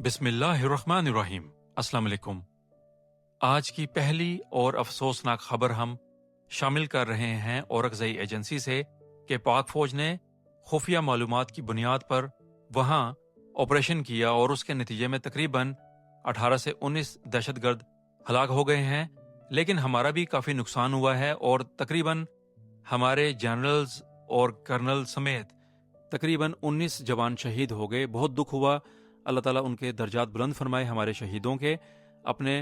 बिस्मिल्लाहिर्रहमानिर्रहीम। अस्सलाम वालेकुम। आज की पहली और अफसोसनाक खबर हम शामिल कर रहे हैं औरकज़ई एजेंसी से कि पाक फौज ने खुफिया मालूमात की बुनियाद पर वहां ऑपरेशन किया और उसके नतीजे में तकरीबन 18 से 19 दहशतगर्द हलाक हो गए हैं। लेकिन हमारा भी काफ़ी नुकसान हुआ है और तकरीबन हमारे जनरल्स और कर्नल समेत तकरीबन 19 जवान शहीद हो गए। बहुत दुख हुआ। अल्लाह ताला उनके दर्जात बुलंद फरमाए हमारे शहीदों के। अपने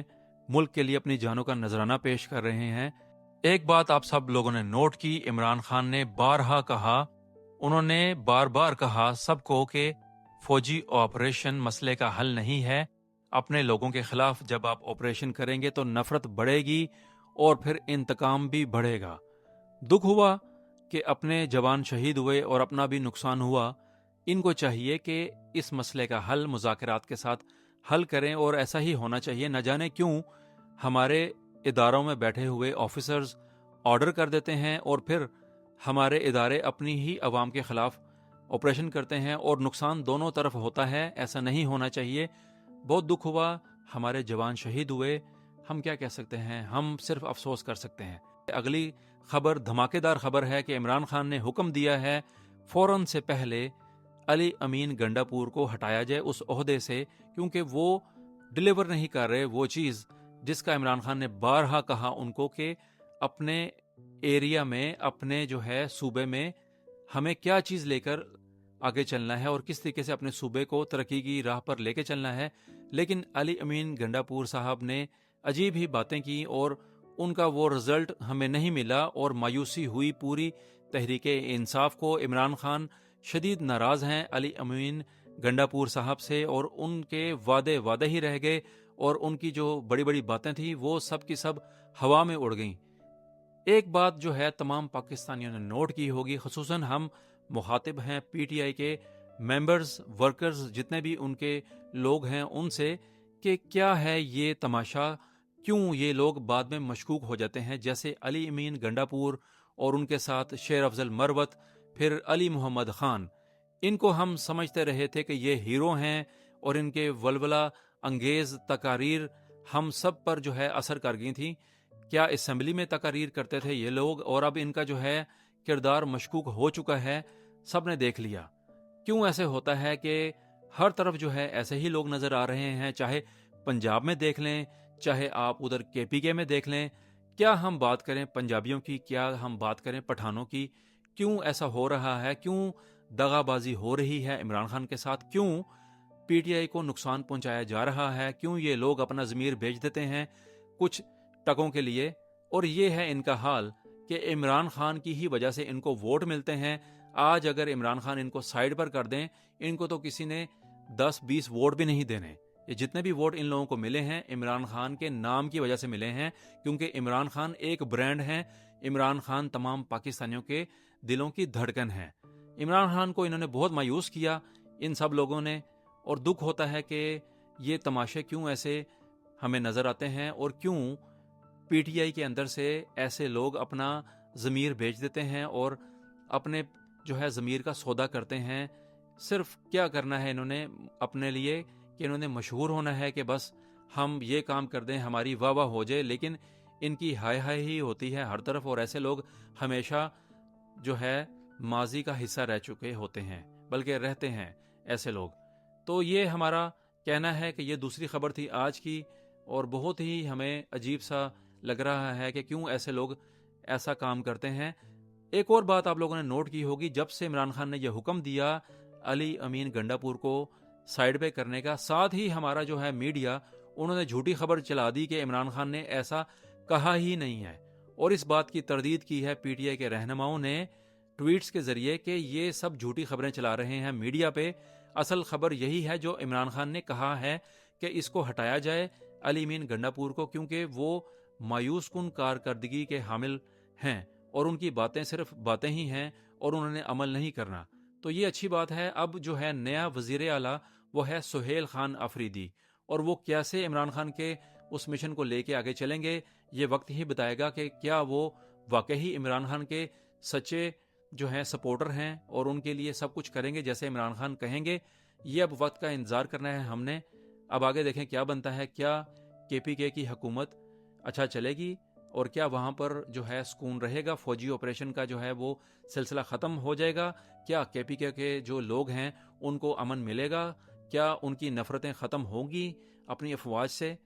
मुल्क के लिए अपनी जानों का नजराना पेश कर रहे हैं। एक बात आप सब लोगों ने नोट की, इमरान खान ने बारहा कहा, उन्होंने बार बार कहा सबको कि फौजी ऑपरेशन मसले का हल नहीं है। अपने लोगों के खिलाफ जब आप ऑपरेशन करेंगे तो नफरत बढ़ेगी और फिर इंतकाम भी बढ़ेगा। दुख हुआ कि अपने जवान शहीद हुए और अपना भी नुकसान हुआ। इनको चाहिए कि इस मसले का हल मुज़ाकरात के साथ हल करें और ऐसा ही होना चाहिए। न जाने क्यों हमारे इदारों में बैठे हुए ऑफिसर्स ऑर्डर कर देते हैं और फिर हमारे इदारे अपनी ही अवाम के खिलाफ ऑपरेशन करते हैं और नुकसान दोनों तरफ होता है। ऐसा नहीं होना चाहिए। बहुत दुख हुआ, हमारे जवान शहीद हुए। हम क्या कह सकते हैं, हम सिर्फ अफसोस कर सकते हैं। अगली खबर धमाकेदार खबर है कि इमरान खान ने हुक्म दिया है फौरन से पहले अली अमीन गंडापुर को हटाया जाए उस ओहदे से, क्योंकि वो डिलीवर नहीं कर रहे वो चीज़ जिसका इमरान खान ने बारहा कहा उनको कि अपने एरिया में, अपने जो है सूबे में हमें क्या चीज़ लेकर आगे चलना है और किस तरीके से अपने सूबे को तरक्की की राह पर लेके चलना है। लेकिन अली अमीन गंडापुर साहब ने अजीब ही बातें की और उनका वो रिजल्ट हमें नहीं मिला और मायूसी हुई पूरी तहरीके इंसाफ को। इमरान खान शदीद नाराज़ हैं अली अमीन गंडापुर साहब से और उनके वादे वादे ही रह गए और उनकी जो बड़ी बड़ी बातें थी वो सब की सब हवा में उड़ गईं। एक बात जो है तमाम पाकिस्तानियों ने नोट की होगी, खुसूसन हम मुखातिब हैं पीटीआई के मेंबर्स, वर्कर्स, जितने भी उनके लोग हैं उनसे, कि क्या है ये तमाशा, क्यों ये लोग बाद में मशकूक हो जाते हैं। जैसे अली अमीन गंडापुर और उनके साथ शेर अफजल मरवत, फिर अली मोहम्मद खान, इनको हम समझते रहे थे कि ये हीरो हैं और इनके वलवला अंगेज तकारीर हम सब पर जो है असर कर गई थी। क्या असेंबली में तकारीर करते थे ये लोग, और अब इनका जो है किरदार मशकूक हो चुका है, सब ने देख लिया। क्यों ऐसे होता है कि हर तरफ जो है ऐसे ही लोग नजर आ रहे हैं, चाहे पंजाब में देख लें, चाहे आप उधर केपीके में देख लें। क्या हम बात करें पंजाबियों की, क्या हम बात करें पठानों की, क्यों ऐसा हो रहा है, क्यों दगाबाजी हो रही है इमरान खान के साथ, क्यों पीटीआई को नुकसान पहुंचाया जा रहा है, क्यों ये लोग अपना ज़मीर बेच देते हैं कुछ टकों के लिए। और ये है इनका हाल कि इमरान खान की ही वजह से इनको वोट मिलते हैं। आज अगर इमरान खान इनको साइड पर कर दें, इनको तो किसी ने 10-20 वोट भी नहीं देने। ये जितने भी वोट इन लोगों को मिले हैं इमरान खान के नाम की वजह से मिले हैं, क्योंकि इमरान खान एक ब्रांड है। इमरान खान तमाम पाकिस्तानियों के दिलों की धड़कन है। इमरान खान को इन्होंने बहुत मायूस किया इन सब लोगों ने, और दुख होता है कि ये तमाशे क्यों ऐसे हमें नजर आते हैं और क्यों पीटीआई के अंदर से ऐसे लोग अपना ज़मीर बेच देते हैं और अपने जो है ज़मीर का सौदा करते हैं। सिर्फ क्या करना है इन्होंने अपने लिए, कि इन्होंने मशहूर होना है कि बस हम ये काम कर दें, हमारी वाह वाह हो जाए। लेकिन इनकी हाय हाय ही होती है हर तरफ, और ऐसे लोग हमेशा जो है माजी का हिस्सा रह चुके होते हैं, बल्कि रहते हैं ऐसे लोग। तो ये हमारा कहना है कि ये दूसरी खबर थी आज की, और बहुत ही हमें अजीब सा लग रहा है कि क्यों ऐसे लोग ऐसा काम करते हैं। एक और बात आप लोगों ने नोट की होगी, जब से इमरान खान ने यह हुक्म दिया अली अमीन गंडापुर को साइड पे करने का, साथ ही हमारा जो है मीडिया, उन्होंने झूठी खबर चला दी कि इमरान खान ने ऐसा कहा ही नहीं है। और इस बात की तरदीद की है पीटीआई के रहनुमाओं ने ट्वीट्स के जरिए कि ये सब झूठी खबरें चला रहे हैं मीडिया पे। असल खबर यही है जो इमरान खान ने कहा है कि इसको हटाया जाए अली अमीन गंडापुर को, क्योंकि वो मायूस कुन कारकर्दगी के हामिल हैं और उनकी बातें सिर्फ बातें ही हैं और उन्होंने अमल नहीं करना। तो ये अच्छी बात है। अब जो है नया वजीर आला वो है सुहेल खान अफरीदी, और वो कैसे इमरान खान के उस मिशन को लेके आगे चलेंगे ये वक्त ही बताएगा कि क्या वो वाकई इमरान खान के सच्चे जो हैं सपोर्टर हैं और उनके लिए सब कुछ करेंगे जैसे इमरान खान कहेंगे। ये अब वक्त का इंतज़ार करना है हमने। अब आगे देखें क्या बनता है। क्या केपीके की हुकूमत अच्छा चलेगी और क्या वहाँ पर जो है सुकून रहेगा, फौजी ऑपरेशन का जो है वो सिलसिला ख़त्म हो जाएगा? क्या केपीके के जो लोग हैं उनको अमन मिलेगा? क्या उनकी नफ़रतें ख़त्म होंगी अपनी अफवाज से?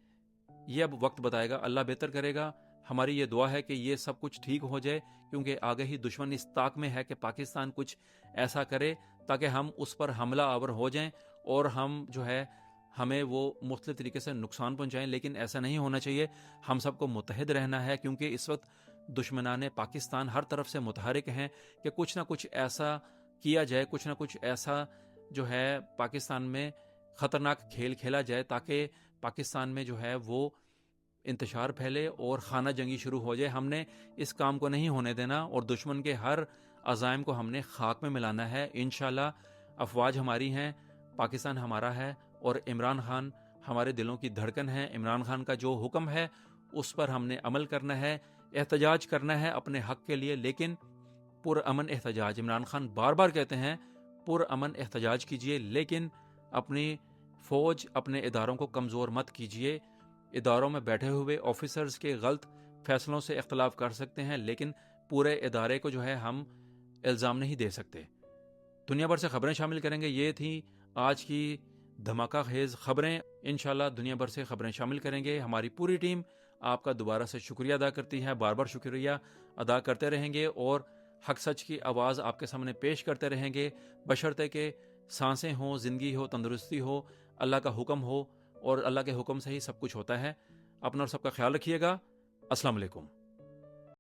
ये अब वक्त बताएगा, अल्लाह बेहतर करेगा। हमारी ये दुआ है कि ये सब कुछ ठीक हो जाए, क्योंकि आगे ही दुश्मन इस ताक में है कि पाकिस्तान कुछ ऐसा करे ताकि हम उस पर हमला आवर हो जाएं और हम जो है हमें वो मुख्तलिफ तरीके से नुकसान पहुंचाएं। लेकिन ऐसा नहीं होना चाहिए। हम सबको मुत्तहिद रहना है, क्योंकि इस वक्त दुश्मनाने पाकिस्तान हर तरफ से मुतहरिक हैं कि कुछ ना कुछ ऐसा किया जाए, कुछ ना कुछ ऐसा जो है पाकिस्तान में ख़तरनाक खेल खेला जाए ताकि पाकिस्तान में जो है वो इंतशार फैले और खाना जंगी शुरू हो जाए। हमने इस काम को नहीं होने देना और दुश्मन के हर अज़ाइम को हमने खाक में मिलाना है। इंशाल्लाह अफवाज हमारी हैं, पाकिस्तान हमारा है और इमरान खान हमारे दिलों की धड़कन है। इमरान खान का जो हुक्म है उस पर हमने अमल करना है, एहतजाज करना है अपने हक के लिए, लेकिन पुरअमन एहतजाज। इमरान खान बार बार कहते हैं पुरअमन एहतजाज कीजिए, लेकिन अपनी फौज, अपने इदारों को कमज़ोर मत कीजिए। इदारों में बैठे हुए ऑफिसर्स के गलत फैसलों से इख्तलाफ कर सकते हैं, लेकिन पूरे इदारे को जो है हम इल्ज़ाम नहीं दे सकते। दुनिया भर से खबरें शामिल करेंगे। ये थी आज की धमाका खेज खबरें। इंशाल्लाह दुनिया भर से खबरें शामिल करेंगे। हमारी पूरी टीम आपका दोबारा से शुक्रिया अदा करती है, बार बार शुक्रिया अदा करते रहेंगे और हक सच की आवाज़ आपके सामने पेश करते रहेंगे, बशर्ते के सांसें हों, ज़िंदगी हो, तंदुरुस्ती हो, अल्लाह का हुक्म हो और अल्लाह के हुक्म से ही सब कुछ होता है। अपना और सबका ख्याल रखिएगा। अस्सलाम वालेकुम।